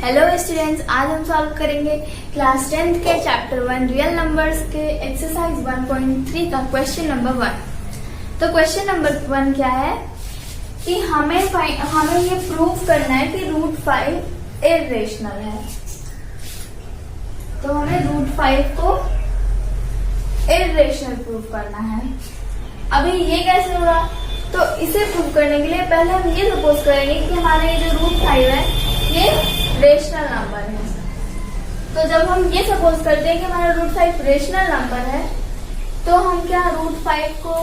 Hello students, आज हम solve करेंगे क्लास 10th के चैप्टर 1 रियल नंबर्स के एक्सरसाइज 1.3 का क्वेश्चन नंबर 1। तो क्वेश्चन नंबर 1 क्या है कि हमें ये प्रूव करना है कि रूट 5 इर्रेशनल है। तो हमें रूट 5 को इर्रेशनल प्रूव करना है। अभी ये कैसे होगा? तो इसे प्रूव करने के लिए पहले हम ये सपोज करेंगे कि हमारा ये जो रूट 5 है ये रेशनल नंबर है। तो जब हम ये सपोज करते हैं कि हमारा रूट 5 रेशनल नंबर है, तो हम क्या रूट 5 को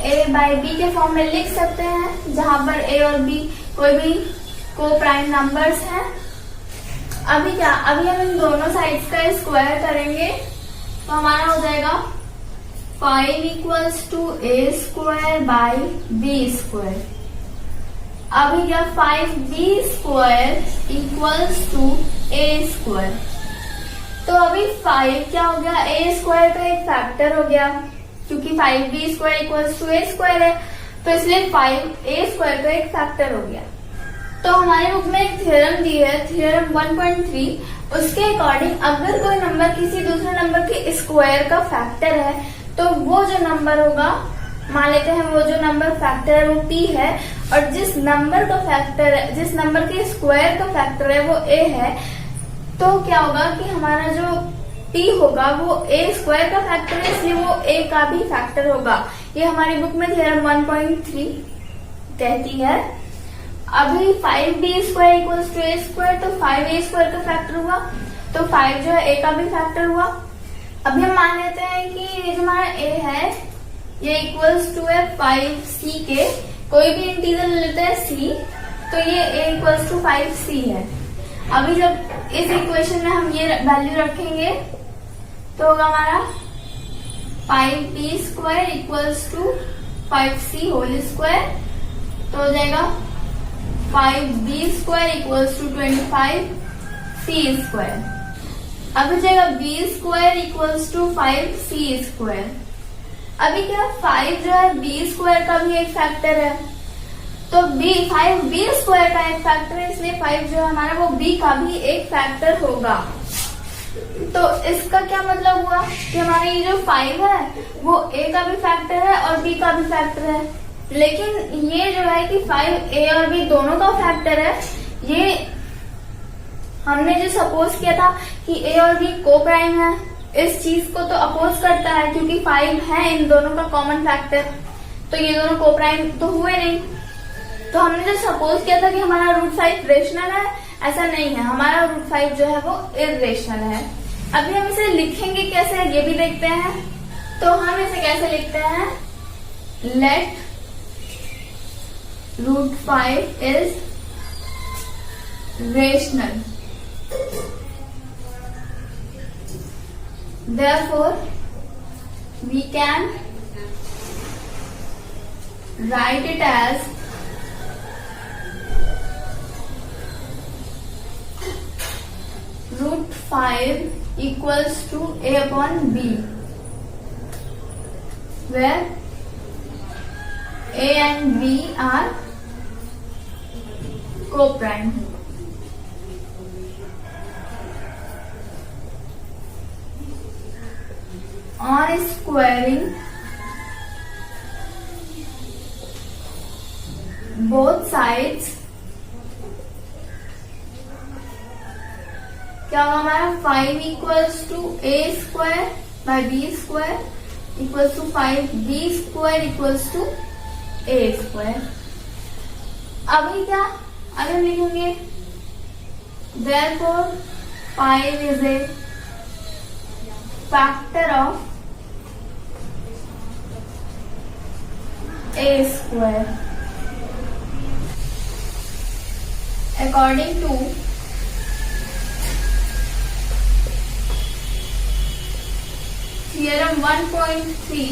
a बाई बी के फॉर्म में लिख सकते हैं, जहां पर a और b कोई भी को प्राइम नंबर्स हैं। अभी हम इन दोनों साइड्स का स्क्वायर करेंगे तो हमारा हो जाएगा 5 equals to a square by B square. अभी 5b square equals to a square. तो अभी 5 क्या हो गया? a स्क्वायर का एक फैक्टर हो गया, क्योंकि 5b square equals to a square है, तो इसलिए 5a स्क्वायर का एक फैक्टर हो गया। तो हमारे बुक में एक थ्योरम दी है, थ्योरम 1.3। उसके अकॉर्डिंग अगर कोई नंबर किसी दूसरे नंबर के स्क्वायर का फैक्टर है, तो वो जो नंबर होगा, मान लेते हैं वो जो नंबर फैक्टर है वो p है, और जिस नंबर के स्क्वायर का फैक्टर है वो a है, तो क्या होगा कि हमारा जो p होगा वो a स्क्वायर का फैक्टर है, इसलिए वो a का भी फैक्टर होगा। ये हमारी बुक में थ्योरम 1.3 कहती है। अभी 5b square equals to a square, तो 5a स्क्वायर का फैक्टर हुआ, तो 5 जो है a का भी फैक्टर हुआ। अभी हम मान लेते हैं कि ये जो हमारा a है ये इक्वल्स टू है 5c के, कोई भी इंटीजर ले लेते हैं c, तो ये a इक्वल्स टू 5c है। अभी जब इस इक्वेशन में हम ये वैल्यू रखेंगे तो होगा हमारा 5b square equals to 5c whole square, तो हो जाएगा 5b square equals to 25c square. अब हो जाएगा b square equals to 5c square. अभी 5 जो है b स्क्वायर का भी एक फैक्टर है, तो 5 b स्क्वायर का एक फैक्टर है, इसलिए 5 जो है हमारा वो b का भी एक फैक्टर होगा। तो इसका क्या मतलब हुआ कि हमारा ये जो 5 है वो a का भी फैक्टर है और b का भी फैक्टर है। लेकिन ये जो है कि 5 a और b दोनों का फैक्टर है, ये हमने जो सपोज किया था कि a और b को प्राइम है, इस चीज को तो अपोज करता है, क्योंकि 5 है इन दोनों का कॉमन फैक्टर, तो ये दोनों को प्राइम तो हुए नहीं। तो हमने जो सपोज किया था कि हमारा रूट 5 रेशनल है, ऐसा नहीं है, hamaरा रूट 5 जो है वो इर्रेशनल है। अभी हम इसे लिखेंगे कैसे ये भी देखते हैं। तो हम इसे कैसे लिखते हैं? Let root 5 is rational, therefore we can write it as root 5 equals to a upon b, where a and b are co-prime. On squaring both sides, क्या होगा हमारा 5 equals to a square by b square equals to 5b square equals to a square. अभी हम लिखेंगे therefore 5 is a factor of a square according to theorem 1.3।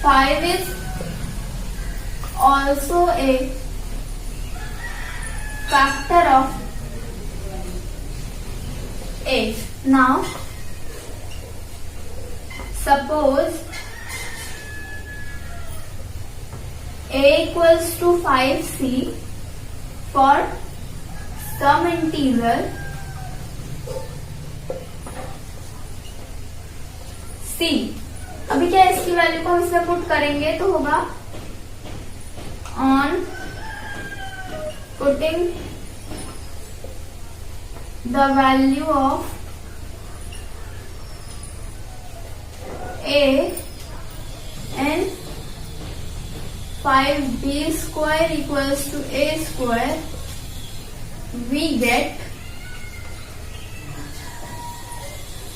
5 is also a factor of 8। Now suppose a equals to 5c for some integer c। अभी क्या इसकी value को हम इसमें put करेंगे तो होगा on putting the value of a and 5b square equals to a square, we get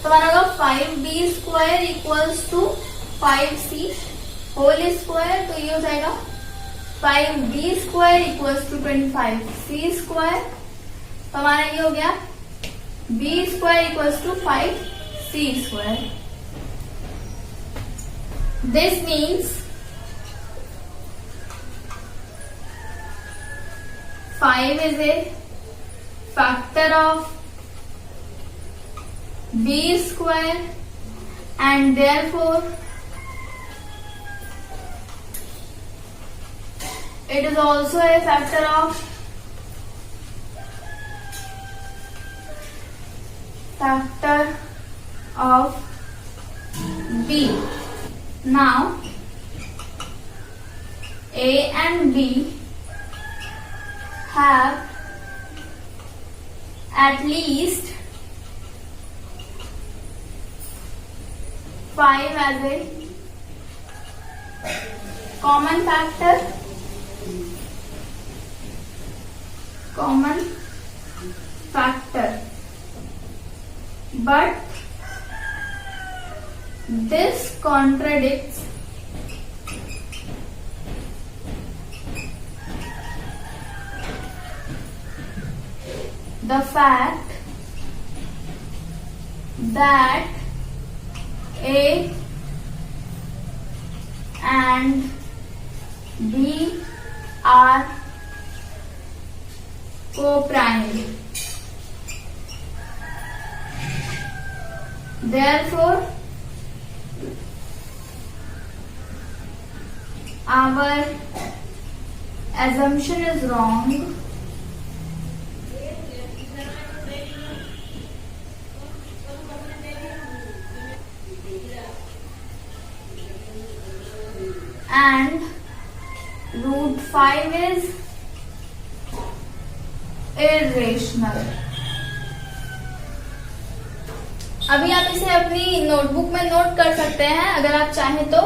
तो हमारा होगा 5b square equals to 5c whole square, तो ये हो जाएगा 5b square equals to 25c square. तो हमारा ये हो गया b square equals to 5c square. This means 5 is a factor of b square and therefore it is also a factor of b. Now a and b have at least 5 as a common factor, but this contradicts the fact that a and b are co-prime. Therefore, our assumption is wrong and root 5 is irrational. अभी आप इसे अपनी notebook में note कर सकते हैं अगर आप चाहें तो।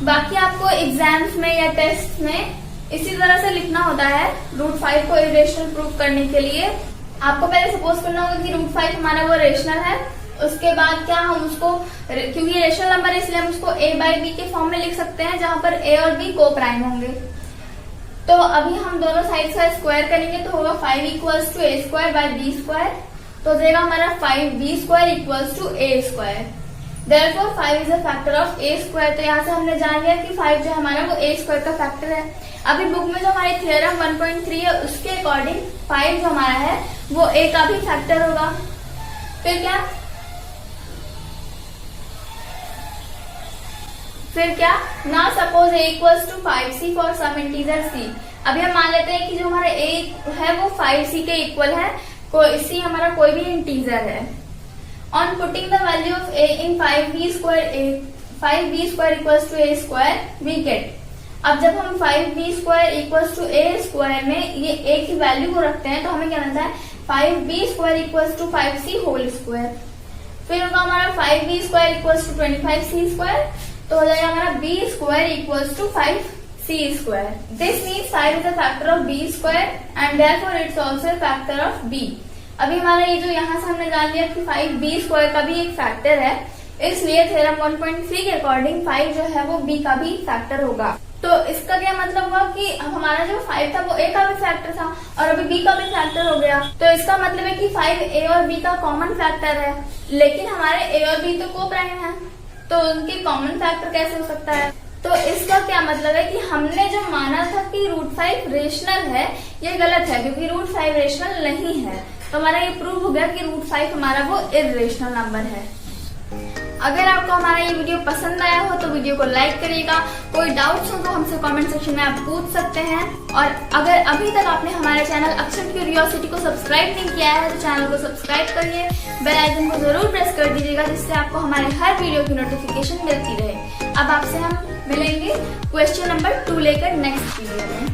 बाकी आपको एग्जाम्स में या टेस्ट में इसी तरह से लिखना होता है। रूट 5 को इरेशनल प्रूव करने के लिए आपको पहले सपोज करना होगा कि रूट 5 हमारा वो रेशनल है। उसके बाद क्या हम उसको, क्योंकि रेशनल नंबर है इसलिए हम उसको a बाई बी के फॉर्म में लिख सकते हैं जहां पर a और b को प्राइम होंगे। तो अभी हम दोनों साइड का स्क्वायर करेंगे तो होगा 5 equals to a square by B square, तो हो जाएगा हमारा 5b square equals to a square. Therefore 5 is a factor of a square. तो यहाँ से हमने जान लिया कि 5 जो हमारा वो a स्क्वायर का फैक्टर है। अभी बुक में जो हमारी थ्योरम 1.3 है उसके अकॉर्डिंग 5 जो हमारा है वो a का भी फैक्टर होगा। फिर क्या ना suppose a equals to 5c for some integer c। अभी हम मान लेते हैं कि जो हमारा a है वो 5c के इक्वल है, c हमारा कोई भी इंटीजर है। On putting the value of a in 5b square equals to a square we get. अब जब हम 5b square equals to a square में ये a की वैल्यू को रखते हैं तो हमें क्या मिलता है 5b square equals to 5c whole square. फिर होगा हमारा 5b square equals to 25c square, तो हो जाएगा हमारा b square equals to 5c square. This means 5 is a factor of b square and therefore it's also a factor of b। अभी हमारा ये जो यहाँ से हमने जान लिया कि 5b स्क्वायर का भी एक फैक्टर है, इसलिए थ्योरम 1.3 के अकॉर्डिंग 5 जो है वो b का भी फैक्टर होगा। तो इसका क्या मतलब हुआ कि हमारा जो 5 था वो a का भी फैक्टर था और अभी b का भी फैक्टर हो गया। तो इसका मतलब है कि 5 a और b का कॉमन फैक्टर है, लेकिन हमारे a और b तो को प्राइम है, तो उनके कॉमन फैक्टर कैसे हो सकता है। तो इसका क्या मतलब है कि हमने जो माना था कि रूट 5 रेशनल है ये गलत है, क्योंकि रूट 5 रेशनल नहीं है। तो हमारा ये प्रूव हो गया कि रूट 5 हमारा वो इर्रेशनल नंबर है। अगर आपको हमारा ये वीडियो पसंद आया हो तो वीडियो को लाइक करिएगा। कोई डाउट्स हो तो हमसे कमेंट सेक्शन में आप पूछ सकते हैं। और अगर अभी तक आपने हमारे चैनल अक्षर क्यूरियोसिटी को सब्सक्राइब नहीं किया है तो चैनल को सब्सक्राइब करिए, बेल आइकन को जरूर प्रेस कर दीजिएगा, जिससे आपको हमारे हर वीडियो की नोटिफिकेशन मिलती रहे। अब आपसे हम मिलेंगे क्वेश्चन नंबर 2 लेकर नेक्स्ट वीडियो में।